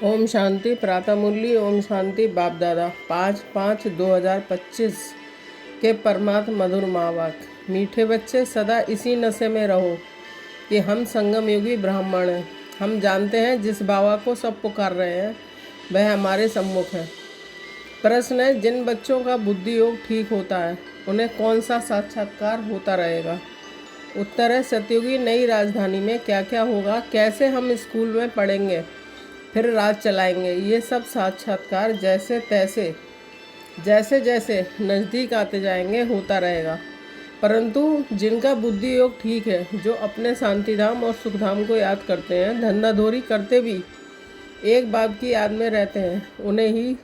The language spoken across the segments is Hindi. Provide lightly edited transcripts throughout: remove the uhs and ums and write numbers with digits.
ओम शांति। प्रातः मुरली। ओम शांति। बाप दादा 5/5/2025 के परमात्म मधुर मावाक। मीठे बच्चे, सदा इसी नशे में रहो कि हम संगम युगी ब्राह्मण हैं। हम जानते हैं जिस बाबा को सब पुकार रहे हैं वह हमारे सम्मुख है। प्रश्न है, जिन बच्चों का बुद्धि योग ठीक होता है उन्हें कौन सा साक्षात्कार होता रहेगा? उत्तर है, सतयुगी नई राजधानी में क्या क्या होगा, कैसे हम स्कूल में पढ़ेंगे, फिर राज चलाएंगे। ये सब साक्षात्कार जैसे तैसे जैसे जैसे नज़दीक आते जाएंगे होता रहेगा। परंतु जिनका बुद्धि योग ठीक है, जो अपने शांतिधाम और सुखधाम को याद करते हैं, धंधाधोरी करते भी एक बाप की याद में रहते हैं, उन्हें ही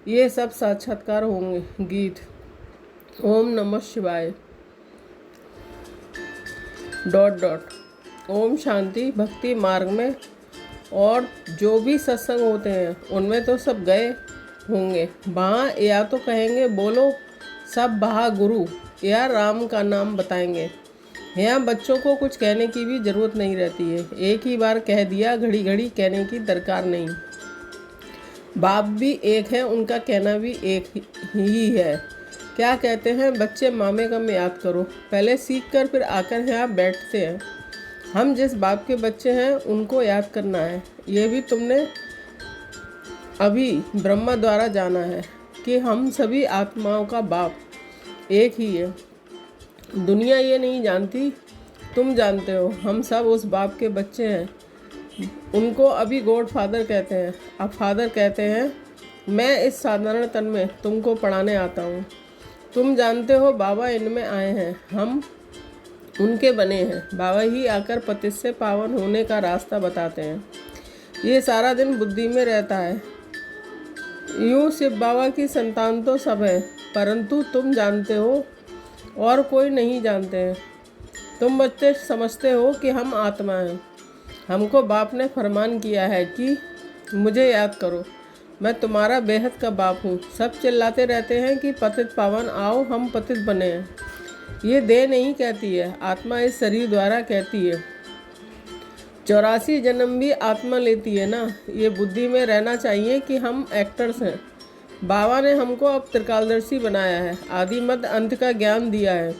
ये सब साक्षात्कार होंगे। गीत। ओम नमः शिवाय। ... ओम शांति। भक्ति मार्ग में और जो भी सत्संग होते हैं उनमें तो सब गए होंगे। वहाँ या तो कहेंगे बोलो सब बहा गुरु, या राम का नाम बताएंगे। यहाँ बच्चों को कुछ कहने की भी ज़रूरत नहीं रहती है। एक ही बार कह दिया, घड़ी घड़ी कहने की दरकार नहीं। बाप भी एक है, उनका कहना भी एक ही है। क्या कहते हैं बच्चे? मामे कम याद करो। पहले सीख कर फिर आकर यहाँ बैठते हैं। हम जिस बाप के बच्चे हैं उनको याद करना है। ये भी तुमने अभी ब्रह्मा द्वारा जाना है कि हम सभी आत्माओं का बाप एक ही है। दुनिया ये नहीं जानती, तुम जानते हो। हम सब उस बाप के बच्चे हैं। उनको अभी गॉड फादर कहते हैं। अब फादर कहते हैं, मैं इस साधारण तन में तुमको पढ़ाने आता हूँ। तुम जानते हो बाबा इनमें आए हैं, हम उनके बने हैं। बाबा ही आकर पतित से पावन होने का रास्ता बताते हैं। ये सारा दिन बुद्धि में रहता है। यूँ शिव बाबा की संतान तो सब है, परंतु तुम जानते हो और कोई नहीं जानते हैं। तुम बच्चे समझते हो कि हम आत्मा हैं। हमको बाप ने फरमान किया है कि मुझे याद करो, मैं तुम्हारा बेहद का बाप हूँ। सब चिल्लाते रहते हैं कि पतित पावन आओ, हम पतित बने हैं। ये देह नहीं कहती है, आत्मा इस शरीर द्वारा कहती है। 84 जन्म भी आत्मा लेती है ना। ये बुद्धि में रहना चाहिए कि हम एक्टर्स हैं। बाबा ने हमको अब त्रिकालदर्शी बनाया है, आदि मध्य अंत का ज्ञान दिया है।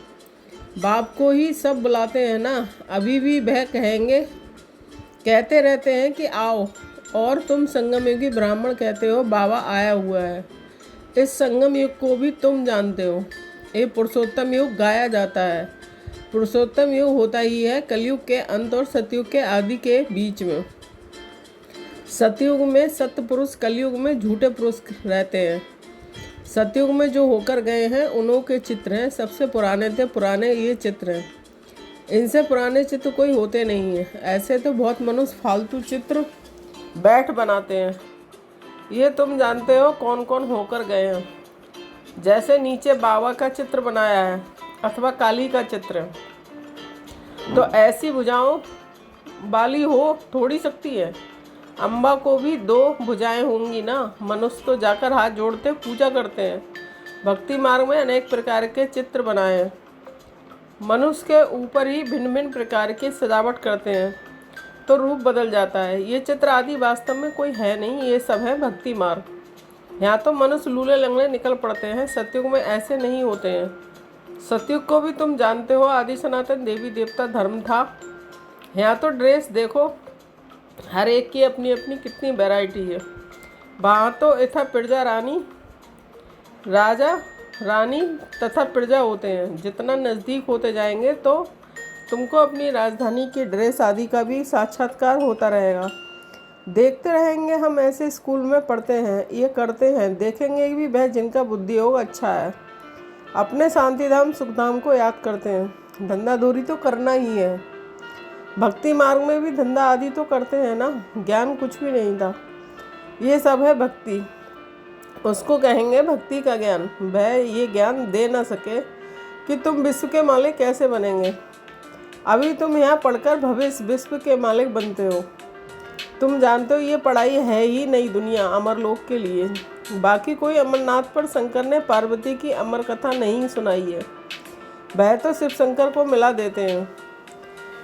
बाप को ही सब बुलाते हैं ना। अभी भी वह कहते रहते हैं कि आओ, और तुम संगम युगी ब्राह्मण कहते हो। बाबा आया हुआ है। इस संगम युग को भी तुम जानते हो। ये पुरुषोत्तम युग गाया जाता है। पुरुषोत्तम युग होता ही है कलयुग के अंत और सतयुग के आदि के बीच में। सतयुग में सत्य पुरुष, कलयुग में झूठे पुरुष रहते हैं। सतयुग में जो होकर गए हैं उन्हों के चित्र हैं। सबसे पुराने थे, पुराने ये चित्र हैं। इनसे पुराने चित्र कोई होते नहीं हैं। ऐसे तो बहुत मनुष्य फालतू चित्र बैठ बनाते हैं। ये तुम जानते हो कौन कौन होकर गए हैं। जैसे नीचे बाबा का चित्र बनाया है अथवा काली का चित्र, तो ऐसी भुजाओं वाली हो थोड़ी सकती है। अम्बा को भी 2 भुजाएं होंगी ना। मनुष्य तो जाकर हाथ जोड़ते पूजा करते हैं। भक्ति मार्ग में अनेक प्रकार के चित्र बनाए हैं। मनुष्य के ऊपर ही भिन्न भिन्न प्रकार की सजावट करते हैं तो रूप बदल जाता है। ये चित्र आदि वास्तव में कोई है नहीं, ये सब है भक्ति मार्ग। यहाँ तो मनुष्य लूले लंगड़े निकल पड़ते हैं। सतयुग में ऐसे नहीं होते हैं। सतयुग को भी तुम जानते हो, आदि सनातन देवी देवता धर्म था। यहाँ तो ड्रेस देखो, हर एक की अपनी अपनी कितनी वैरायटी है। वहाँ तो इतना प्रजा राजा रानी तथा प्रजा होते हैं। जितना नज़दीक होते जाएंगे तो तुमको अपनी राजधानी की ड्रेस आदि का भी साक्षात्कार होता रहेगा। देखते रहेंगे हम ऐसे स्कूल में पढ़ते हैं, ये करते हैं। देखेंगे भी वह जिनका बुद्धि योग अच्छा है, अपने शांतिधाम सुखधाम को याद करते हैं। धंधाधोरी तो करना ही है। भक्ति मार्ग में भी धंधा आदि तो करते हैं ना। ज्ञान कुछ भी नहीं था। ये सब है भक्ति। उसको कहेंगे भक्ति का ज्ञान। वह ये ज्ञान दे ना सके कि तुम विश्व के मालिक कैसे बनेंगे। अभी तुम यहाँ पढ़कर भविष्य विश्व के मालिक बनते हो। तुम जानते हो ये पढ़ाई है ही नई दुनिया अमरलोक के लिए। बाकी कोई अमरनाथ पर शंकर ने पार्वती की अमर कथा नहीं सुनाई है। वह तो शिव शंकर को मिला देते हैं।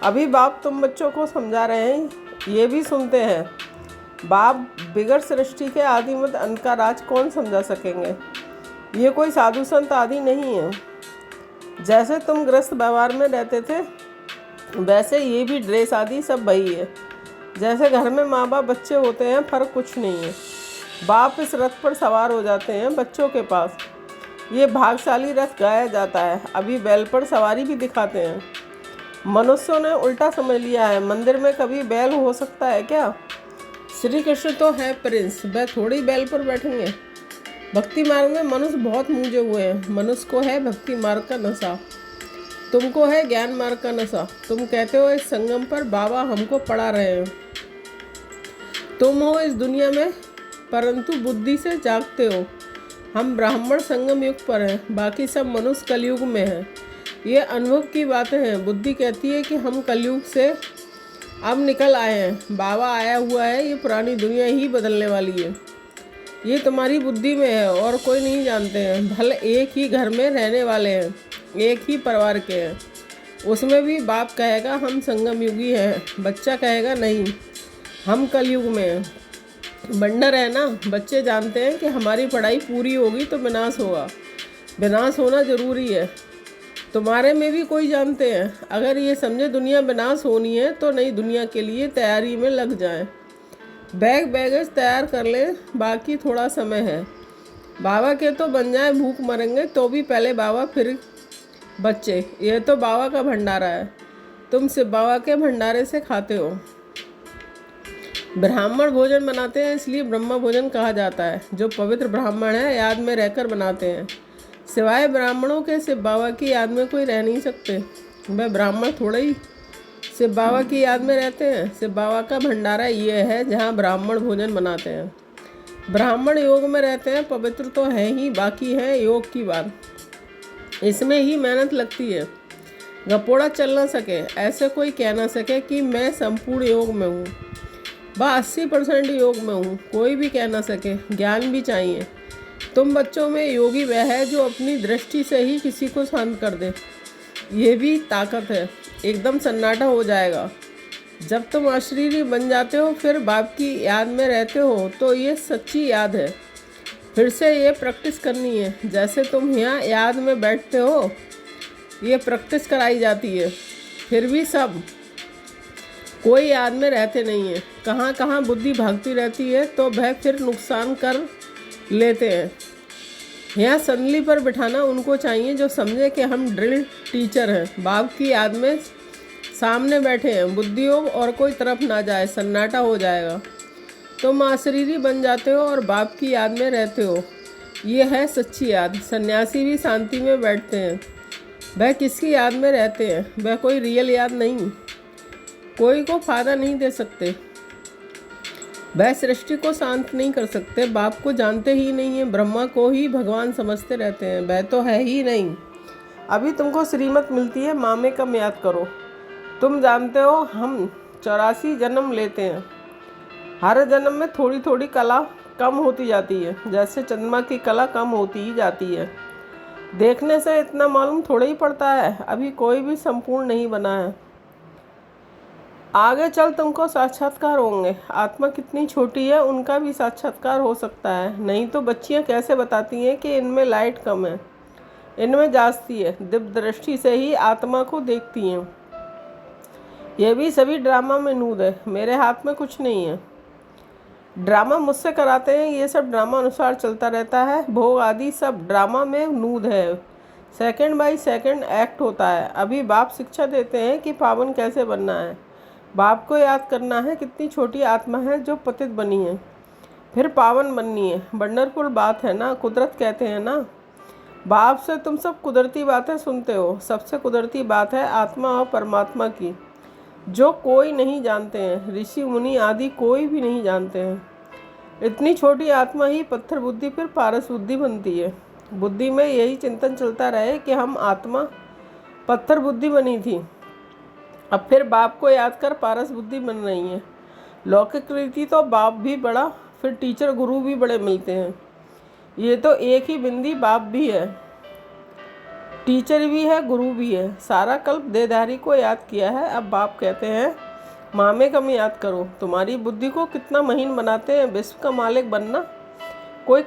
अभी बाप तुम बच्चों को समझा रहे हैं, ये भी सुनते हैं बाप बिगड़ सृष्टि के आदि मत अंत का राज कौन समझा सकेंगे। ये कोई साधु संत आदि नहीं है। जैसे तुम गृहस्थ व्यवहार में रहते थे वैसे ये भी ड्रेस आदि सब वही है। जैसे घर में माँ बाप बच्चे होते हैं, फर्क कुछ नहीं है। बाप इस रथ पर सवार हो जाते हैं बच्चों के पास। ये भागशाली रथ गाया जाता है, अभी बैल पर सवारी भी दिखाते हैं। मनुष्यों ने उल्टा समझ लिया है, मंदिर में कभी बैल हो सकता है क्या? श्री कृष्ण तो है प्रिंस, वह थोड़ी बैल पर बैठेंगे। भक्ति मार्ग में मनुष्य बहुत मूंझे हुए हैं। मनुष्य को है भक्ति मार्ग का नशा, तुमको है ज्ञान मार्ग का नशा। तुम कहते हो इस संगम पर बाबा हमको पढ़ा रहे हैं। तुम हो इस दुनिया में परंतु बुद्धि से जागते हो। हम ब्राह्मण संगम युग पर हैं, बाकी सब मनुष्य कलयुग में हैं। ये अनुभव की बातें हैं। बुद्धि कहती है कि हम कलयुग से अब निकल आए हैं, बाबा आया हुआ है, ये पुरानी दुनिया ही बदलने वाली है। ये तुम्हारी बुद्धि में है और कोई नहीं जानते हैं। भले एक ही घर में रहने वाले हैं, एक ही परिवार के हैं, उसमें भी बाप कहेगा हम संगम युगी हैं, बच्चा कहेगा नहीं हम कलयुग में हैं। बंडर है ना, बच्चे जानते हैं कि हमारी पढ़ाई पूरी होगी तो विनाश होगा, विनाश होना ज़रूरी है। तुम्हारे में भी कोई जानते हैं, अगर ये समझे दुनिया विनाश होनी है तो नई दुनिया के लिए तैयारी में लग जाएं। बैगेज तैयार कर लें, बाकी थोड़ा समय है। बाबा के तो बन जाए, भूख मरेंगे तो भी पहले बाबा फिर बच्चे। ये तो बाबा का भंडारा है, तुम सिर्फ बाबा के भंडारे से खाते हो। ब्राह्मण भोजन बनाते हैं इसलिए ब्रह्मा भोजन कहा जाता है। जो पवित्र ब्राह्मण है याद में रहकर बनाते हैं। सिवाय ब्राह्मणों के सिर्फ बाबा की याद में कोई रह नहीं सकते। वह ब्राह्मण थोड़े ही सिर्फ बाबा की याद में रहते हैं। सिर्फ बाबा का भंडारा ये है जहाँ ब्राह्मण भोजन बनाते हैं। ब्राह्मण योग में रहते हैं, पवित्र तो है ही, बाकी है योग की बात। इसमें ही मेहनत लगती है। गपोड़ा चल ना सके, ऐसे कोई कह ना सके कि मैं संपूर्ण योग में हूँ, बस 80% योग में हूँ, कोई भी कह ना सके। ज्ञान भी चाहिए। तुम बच्चों में योगी वह है जो अपनी दृष्टि से ही किसी को शांत कर दे। ये भी ताकत है। एकदम सन्नाटा हो जाएगा जब तुम अशरीरी बन जाते हो, फिर बाप की याद में रहते हो तो ये सच्ची याद है। फिर से ये प्रैक्टिस करनी है। जैसे तुम यहाँ याद में बैठते हो, ये प्रैक्टिस कराई जाती है। फिर भी सब कोई याद में रहते नहीं है। कहाँ कहाँ बुद्धि भागती रहती है तो वह फिर नुकसान कर लेते हैं। यहाँ संदली पर बिठाना उनको चाहिए जो समझे कि हम ड्रिल टीचर हैं, बाप की याद में सामने बैठे हैं। बुद्धि योग और कोई तरफ ना जाए, सन्नाटा हो जाएगा। तुम अशरीरी बन जाते हो और बाप की याद में रहते हो। ये है सच्ची याद। सन्यासी भी शांति में बैठते हैं, वह किसकी याद में रहते हैं, वह कोई रियल याद नहीं, कोई को फायदा नहीं दे सकते। वह सृष्टि को शांत नहीं कर सकते। बाप को जानते ही नहीं है, ब्रह्मा को ही भगवान समझते रहते हैं, वह तो है ही नहीं। अभी तुमको श्रीमत मिलती है, मामे कम याद करो। तुम जानते हो हम 84 जन्म लेते हैं। हर जन्म में थोड़ी थोड़ी कला कम होती जाती है, जैसे चंद्रमा की कला कम होती ही जाती है। देखने से इतना मालूम थोड़ा ही पड़ता है, अभी कोई भी संपूर्ण नहीं बना है। आगे चल तुमको साक्षात्कार होंगे। आत्मा कितनी छोटी है उनका भी साक्षात्कार हो सकता है। नहीं तो बच्चियां कैसे बताती हैं कि इनमें लाइट कम है, इनमें जास्ती है। दिव्य दृष्टि से ही आत्मा को देखती हैं। यह भी सभी ड्रामा में नूद है, मेरे हाथ में कुछ नहीं है। ड्रामा मुझसे कराते हैं, ये सब ड्रामा अनुसार चलता रहता है। भोग आदि सब ड्रामा में नूद है, सेकंड बाय सेकंड एक्ट होता है। अभी बाप शिक्षा देते हैं कि पावन कैसे बनना है। बाप को याद करना है कितनी छोटी आत्मा है जो पतित बनी है, फिर पावन बननी है। वंडरफुल बात है ना, कुदरत कहते हैं ना। बाप से तुम सब कुदरती बातें सुनते हो। सबसे कुदरती बात है आत्मा और परमात्मा की, जो कोई नहीं जानते हैं, ऋषि मुनि आदि कोई भी नहीं जानते हैं। इतनी छोटी आत्मा ही पत्थर बुद्धि फिर पारस बुद्धि बनती है। बुद्धि में यही चिंतन चलता रहे कि हम आत्मा पत्थर बुद्धि बनी थी, अब फिर बाप को याद कर पारस बुद्धि बन रही है। लौकिक रीति तो बाप भी बड़ा, फिर टीचर गुरु भी बड़े मिलते हैं। ये तो एक ही बिंदी बाप भी है, टीचर भी है, गुरु भी है। सारा कल्प देहधारी को याद किया है। अब बाप कहते हैं माँ में कम याद करो। तुम्हारी बुद्धि को कितना महीन बनाते हैं। विश्व का मालिक बनना कोई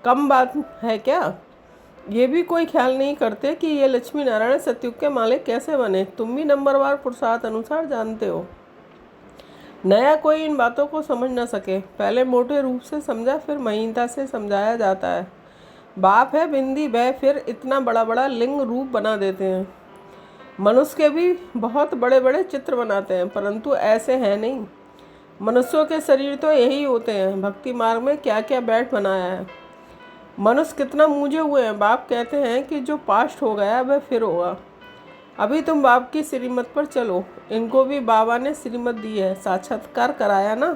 कम बात है क्या? ये भी कोई ख्याल नहीं करते कि ये लक्ष्मी नारायण सतयुग के मालिक कैसे बने। तुम भी नंबरवार पुरुषार्थ अनुसार जानते हो। नया कोई इन बातों को समझ न सके। पहले मोटे रूप से समझा, फिर महीनता से समझाया जाता है। बाप है बिंदी भय, फिर इतना बड़ा बड़ा लिंग रूप बना देते हैं। मनुष्य के भी बहुत बड़े बड़े चित्र बनाते हैं, परंतु ऐसे हैं नहीं। मनुष्यों के शरीर तो यही होते हैं। भक्ति मार्ग में क्या क्या बैठ बनाया है। मनुष्य कितना मूझे हुए हैं। बाप कहते हैं कि जो पास्ट हो गया वह फिर होगा। अभी तुम बाप की श्रीमत पर चलो। इनको भी बाबा ने श्रीमत दी है, साक्षात्कार कराया ना।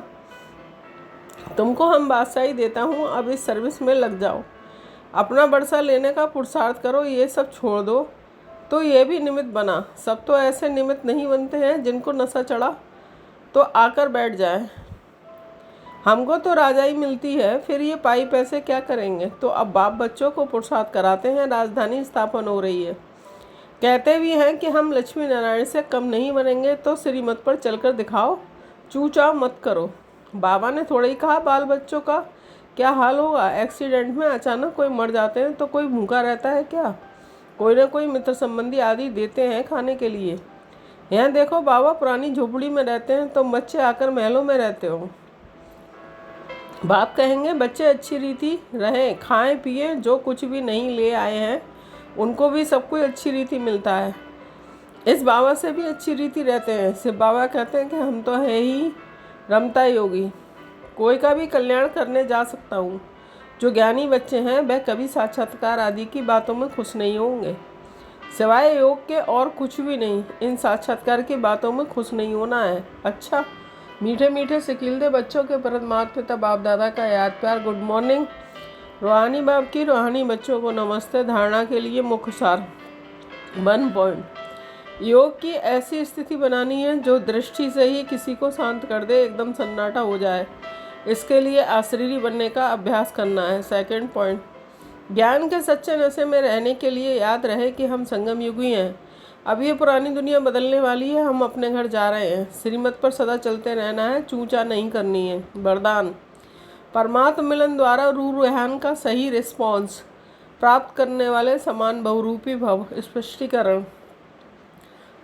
तुमको हम बादशाही देता हूँ, अब इस सर्विस में लग जाओ। अपना बरसा लेने का पुरुषार्थ करो, ये सब छोड़ दो। तो ये भी निमित्त बना। सब तो ऐसे निमित्त नहीं बनते हैं जिनको नशा चढ़ा तो आकर बैठ जाए। हमको तो राजाई मिलती है, फिर ये पाई पैसे क्या करेंगे। तो अब बाप बच्चों को पुरुषार्थ कराते हैं। राजधानी स्थापन हो रही है। कहते भी हैं कि हम लक्ष्मी नारायण से कम नहीं बनेंगे, तो श्रीमत पर चलकर दिखाओ, चूचा मत करो। बाबा ने थोड़ा ही कहा बाल बच्चों का क्या हाल होगा। एक्सीडेंट में अचानक कोई मर जाते हैं तो कोई भूखा रहता है क्या? कोई ना कोई मित्र संबंधी आदि देते हैं खाने के लिए। यहाँ देखो बाबा पुरानी झोपड़ी में रहते हैं, तो बच्चे आकर महलों में रहते हो। बाप कहेंगे बच्चे अच्छी रीति रहें, खाएं पिएं, जो कुछ भी नहीं ले आए हैं उनको भी सब कुछ अच्छी रीति मिलता है। इस बाबा से भी अच्छी रीति रहते हैं। सिर्फ बाबा कहते हैं कि हम तो है ही रमता योगी, कोई का भी कल्याण करने जा सकता हूँ। जो ज्ञानी बच्चे हैं वह कभी साक्षात्कार आदि की बातों में खुश नहीं होंगे, सिवाय योग के और कुछ भी नहीं। इन साक्षात्कार की बातों में खुश नहीं होना है। अच्छा, मीठे मीठे सिकीलदे बच्चों के परम माता पिता बाप दादा का याद प्यार। Good morning. रूहानी बाप की रूहानी बच्चों को नमस्ते। धारणा के लिए मुख्य सार 1 पॉइंट। योग की ऐसी स्थिति बनानी है जो दृष्टि से ही किसी को शांत कर दे, एकदम सन्नाटा हो जाए। इसके लिए आश्रयी बनने का अभ्यास करना है। 2 पॉइंट। ज्ञान के सच्चे नशे में रहने के लिए याद रहे कि हम संगम युगी हैं। अब ये पुरानी दुनिया बदलने वाली है। हम अपने घर जा रहे हैं। श्रीमत पर सदा चलते रहना है, चूचा नहीं करनी है। वरदान। परमात्मा मिलन द्वारा रूहान का सही रिस्पॉन्स प्राप्त करने वाले समान बहुरूपी भव। स्पष्टीकरण।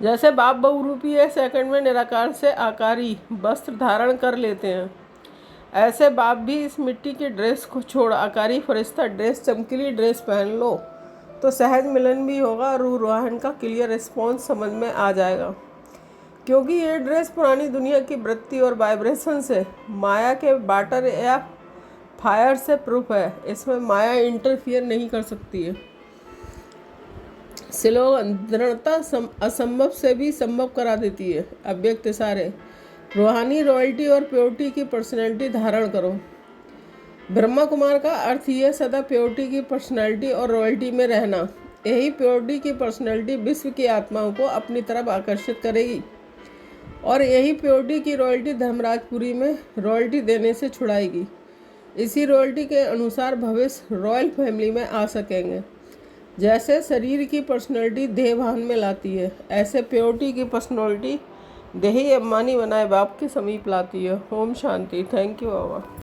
जैसे बाप बहुरूपी है, सेकंड में निराकार से आकारी वस्त्र धारण कर लेते हैं, ऐसे बाप भी इस मिट्टी की ड्रेस को छोड़ आकारी फरिश्ता ड्रेस, चमकीली ड्रेस पहन लो तो सहज मिलन भी होगा। रूहान का क्लियर रिस्पॉन्स समझ में आ जाएगा, क्योंकि ये ड्रेस पुरानी दुनिया की वृत्ति और वाइब्रेशन से, माया के वाटर या फायर से प्रूफ है। इसमें माया इंटरफियर नहीं कर सकती है। स्लोगन। दृढ़ता असंभव से भी संभव करा देती है। अव्यक्त इशारे। रूहानी रॉयल्टी और प्योरिटी की पर्सनैलिटी धारण करो। ब्रह्मा कुमार का अर्थ यह सदा प्योरिटी की पर्सनैलिटी और रॉयल्टी में रहना। यही प्योरिटी की पर्सनैलिटी विश्व की आत्माओं को अपनी तरफ आकर्षित करेगी, और यही प्योरिटी की रॉयल्टी धर्मराजपुरी में रॉयल्टी देने से छुड़ाएगी। इसी रॉयल्टी के अनुसार भविष्य रॉयल फैमिली में आ सकेंगे। जैसे शरीर की पर्सनैलिटी देह भान में लाती है, ऐसे प्योरिटी की पर्सनैलिटी देही अभिमानी बनाए बाप के समीप लाती है। ओम शांति। Thank you Baba.